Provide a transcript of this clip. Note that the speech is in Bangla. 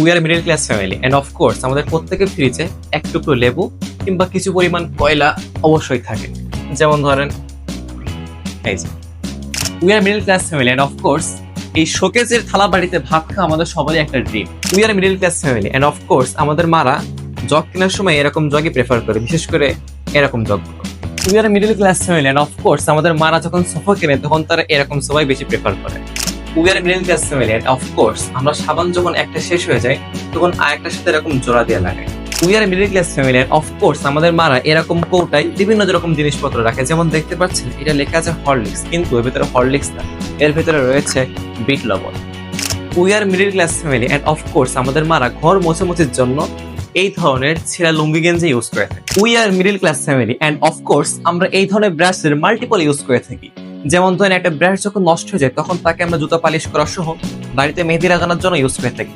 We are middle class family and of course আমাদের প্রত্যেকের ফ্রিজে এক টুকরো লেবু কিংবা কিছু পরিমাণ কয়লা অবশ্যই থাকে। যেমন ধরেন এই যে we are middle class family and of course এই শোকেজের থালা বাড়িতে ভাত খাওয়া আমাদের সবারই একটা dream. We are middle class family and of course আমাদের মারা জগ কেনার সময় এরকম জগই প্রেফার করে, বিশেষ করে এরকম জগগুলো। We are middle class family and of course আমাদের মারা যখন সোফা কেনে তখন তারা এরকম সোফাই বেশি প্রেফার করে। We are middle class family and of course আমরা সাবান যখন একটা শেষ হয়ে যায় তখন আরেকটার সাথে এরকম জোড়া দিয়ে লাগে। We are middle class family and of course আমাদের মারা এরকম কৌটায় বিভিন্ন রকম জিনিসপত্র রাখে। যেমন দেখতে পাচ্ছেন এটা লেখা আছে হরলিক্স, কিন্তু এর ভিতরে হরলিক্স না, এর ভিতরে রয়েছে বিট লবণ। We are middle class family and of course আমাদের মারা ঘর মোছামুছির জন্য এই ধরনের ছেঁড়া লুঙ্গি গেঞ্জি ইউজ করে থাকে। We are middle class family and of course আমরা এই ধরনের ব্রাশের মাল্টিপল ইউজ করে থাকি। যেমন ধরেন একটা ব্রাশ যখন নষ্ট হয়ে যায় তখন তাকে আমরা জুতা পালিশ করা সহ বাড়িতে মেহেদি লাগানোর জন্য ইউজ করে থাকি।